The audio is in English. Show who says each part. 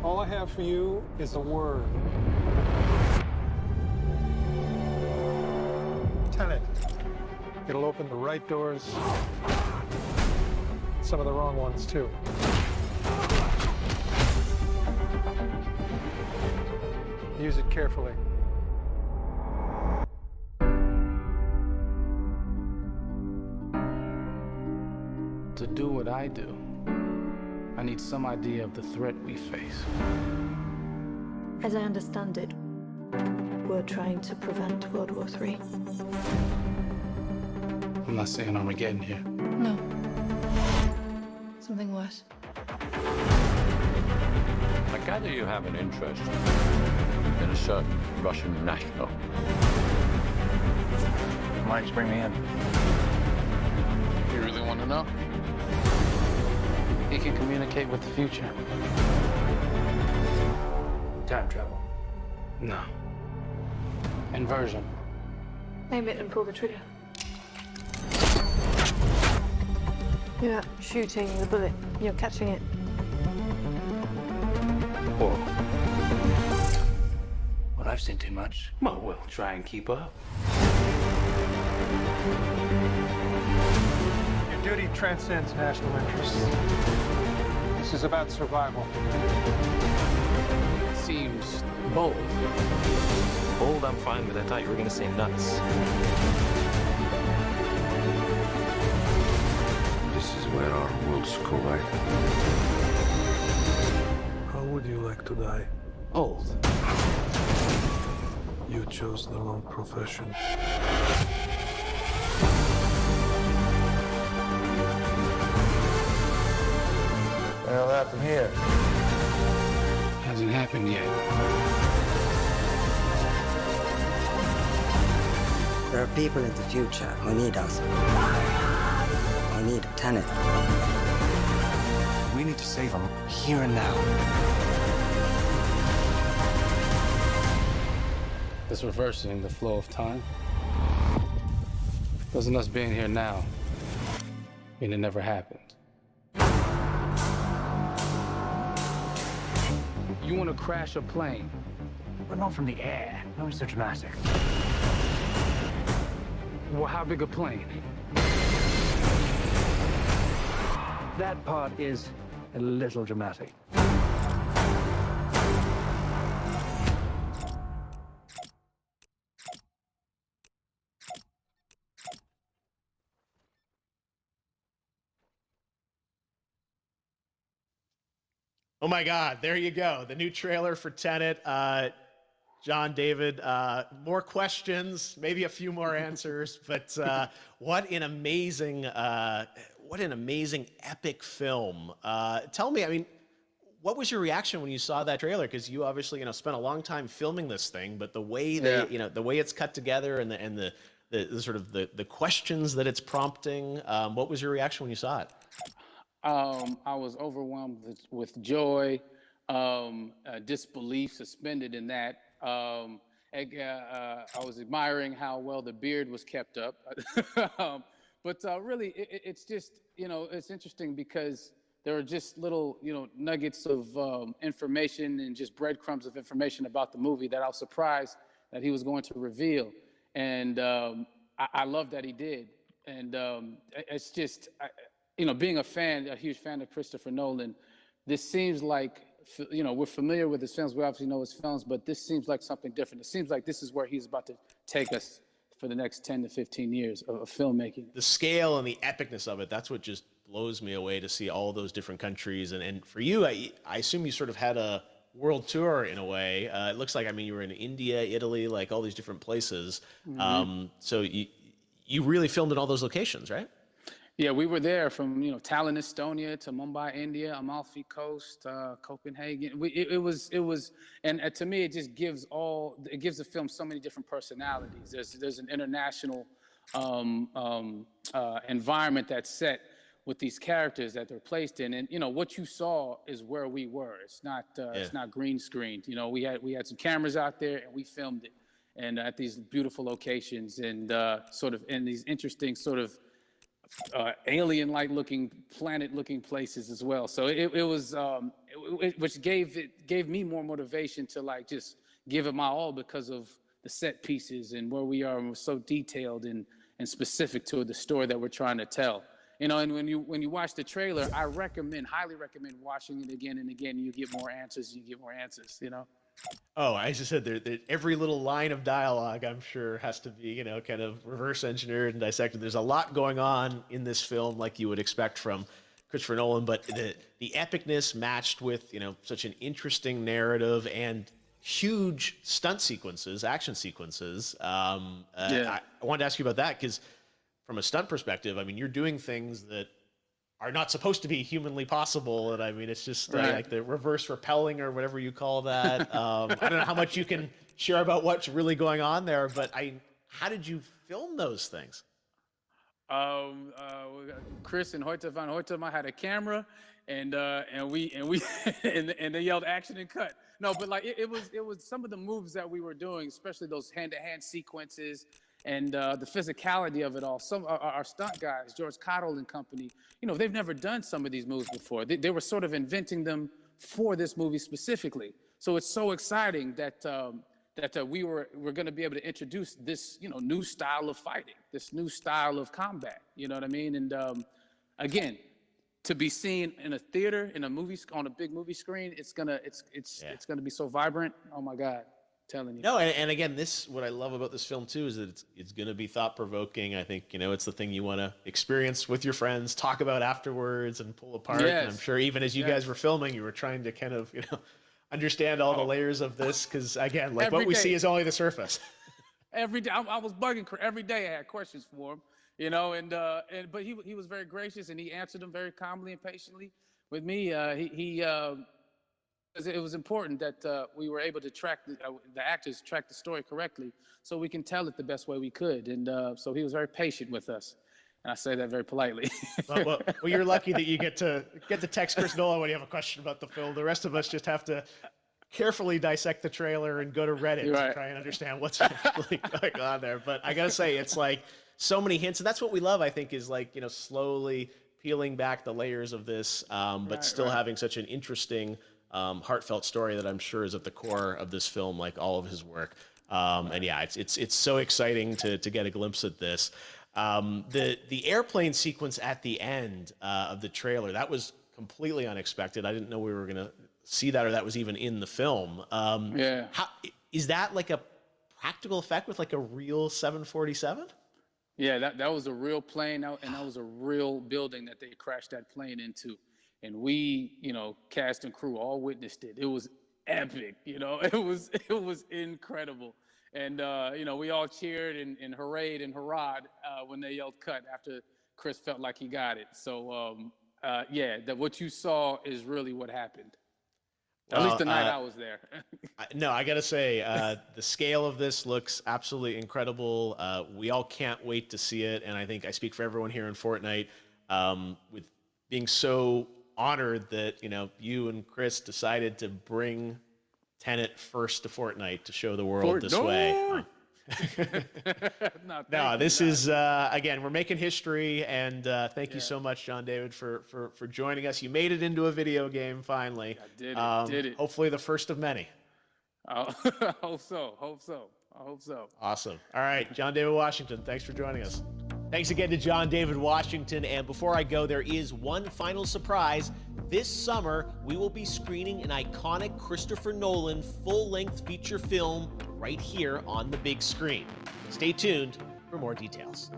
Speaker 1: All I have for you is a word. Tenet. It'll open the right doors, some of the wrong ones, too. Use it carefully.
Speaker 2: To do what I do, I need some idea of the threat we face.
Speaker 3: As I understand it, we're trying to prevent World War III.
Speaker 2: I'm not saying Armageddon here.
Speaker 3: No. Something worse.
Speaker 4: I gather you have an interest in a certain Russian national.
Speaker 5: Why don't you bring me in?
Speaker 2: You really want to know? He can communicate with the future.
Speaker 5: Time travel.
Speaker 2: No. Inversion.
Speaker 3: Aim it and pull the trigger. You're not shooting the bullet, you're catching it.
Speaker 2: Whoa.
Speaker 5: Well, I've seen too much.
Speaker 2: Well, we'll try and keep up.
Speaker 1: Your duty transcends national interests. This is about survival.
Speaker 2: Seems bold.
Speaker 6: Bold, I'm fine with. I thought you were gonna say nuts.
Speaker 7: This is where our worlds collide.
Speaker 8: How would you like to die?
Speaker 2: Old.
Speaker 8: You chose the wrong profession.
Speaker 5: Well, what happened here?
Speaker 2: Hasn't happened yet.
Speaker 9: There are people in the future who need us. Who need Tenet.
Speaker 5: We need to save them here and now.
Speaker 2: This reversing the flow of time. Doesn't us being here now mean it never happened? You want to crash a plane?
Speaker 5: But not from the air. No, it's so dramatic.
Speaker 2: Well, how big a plane?
Speaker 5: That part is a little dramatic.
Speaker 10: Oh my God, there you go. The new trailer for Tenet. John, David, more questions, maybe a few more answers, but what an amazing epic film. Tell me, I mean, what was your reaction when you saw that trailer? Because you obviously, spent a long time filming this thing, but the way the way it's cut together and the sort of the questions that it's prompting, what was your reaction when you saw it?
Speaker 2: I was overwhelmed with joy, disbelief suspended in that. I was admiring how well the beard was kept up. But really, it's just, it's interesting because there are just little, nuggets of information and just breadcrumbs of information about the movie that I was surprised that he was going to reveal. And I love that he did. And it's just, being a huge fan of Christopher Nolan, this seems like, we're familiar with his films, we obviously know his films, but this seems like something different. It seems like this is where he's about to take us for the next 10 to 15 years of filmmaking.
Speaker 10: The scale and the epicness of it, that's what just blows me away, to see all those different countries. And for you, I assume you sort of had a world tour in a way. It looks like, you were in India, Italy, like all these different places.
Speaker 2: Mm-hmm.
Speaker 10: So you really filmed in all those locations, right?
Speaker 2: Yeah, we were there from Tallinn, Estonia, to Mumbai, India, Amalfi Coast, Copenhagen. It was, and to me, it just gives the film so many different personalities. There's an international environment that's set with these characters that they're placed in, and what you saw is where we were. It's not green screened. We had some cameras out there and we filmed it, and at these beautiful locations and sort of in these interesting sort of alien-like looking, planet-looking places as well. So it was, which gave me more motivation to like just give it my all because of the set pieces and where we are, and we're so detailed and specific to the story that we're trying to tell. You know, and when you watch the trailer, I highly recommend watching it again and again. You get more answers. You know.
Speaker 10: Oh, I just said every little line of dialogue, I'm sure, has to be, kind of reverse engineered and dissected. There's a lot going on in this film, like you would expect from Christopher Nolan, but the epicness matched with, such an interesting narrative and huge stunt sequences, action sequences. I wanted to ask you about that because from a stunt perspective, I mean, you're doing things that are not supposed to be humanly possible. And I mean, it's just like the reverse rappelling or whatever you call that. I don't know how much you can share about what's really going on there, but how did you film those things?
Speaker 2: Chris and Hoyte van Hoytema had a camera, and they yelled action and cut. No, but like it was some of the moves that we were doing, especially those hand-to-hand sequences and the physicality of it all. Some our stunt guys, George Cottle and company, they've never done some of these moves before. They were sort of inventing them for this movie specifically. So it's so exciting that we're going to be able to introduce this new style of fighting, this new style of combat. You know what I mean? And again, to be seen in a theater, in a movie, on a big movie screen, it's gonna be so vibrant. Oh my God. Telling you.
Speaker 10: No, and again, what I love about this film too is that it's going to be thought provoking. I think it's the thing you want to experience with your friends, talk about afterwards, and pull apart.
Speaker 2: Yes.
Speaker 10: And I'm sure even as you guys were filming, you were trying to kind of understand all the layers of this because again, like what we see is only the surface.
Speaker 2: Every day, I was bugging every day. I had questions for him, but he was very gracious and he answered them very calmly and patiently with me. It was important that we were able to track the actors track the story correctly, so we can tell it the best way we could. And so he was very patient with us, and I say that very politely.
Speaker 10: well, you're lucky that you get to text Chris Nolan when you have a question about the film. The rest of us just have to carefully dissect the trailer and go to Reddit to try and understand what's actually going on there. But I gotta say, it's like so many hints, and that's what we love. I think is like slowly peeling back the layers of this, but still having such an interesting. Heartfelt story that I'm sure is at the core of this film, like all of his work. And yeah, it's so exciting to get a glimpse at this. The airplane sequence at the end of the trailer, that was completely unexpected. I didn't know we were gonna see that, or that was even in the film. Is that like a practical effect with like a real 747?
Speaker 2: Yeah, that was a real plane, and that was a real building that they crashed that plane into. And we, cast and crew all witnessed it. It was epic, it was incredible. And, we all cheered and hurrayed and hurrahed when they yelled cut after Chris felt like he got it. So, that what you saw is really what happened. At least the night I was there.
Speaker 10: No, I got to say, the scale of this looks absolutely incredible. We all can't wait to see it. And I think I speak for everyone here in Fortnite with being so honored that you and Chris decided to bring Tenet first to Fortnite to show the world this way. No, this is again, we're making history, and thank you so much, John David, for joining us. You made it into a video game finally.
Speaker 2: I did it.
Speaker 10: Hopefully the first of many.
Speaker 2: I hope so.
Speaker 10: Awesome. All right, John David Washington, thanks for joining us. Thanks again to John David Washington. And before I go, there is one final surprise. This summer, we will be screening an iconic Christopher Nolan full-length feature film right here on the big screen. Stay tuned for more details.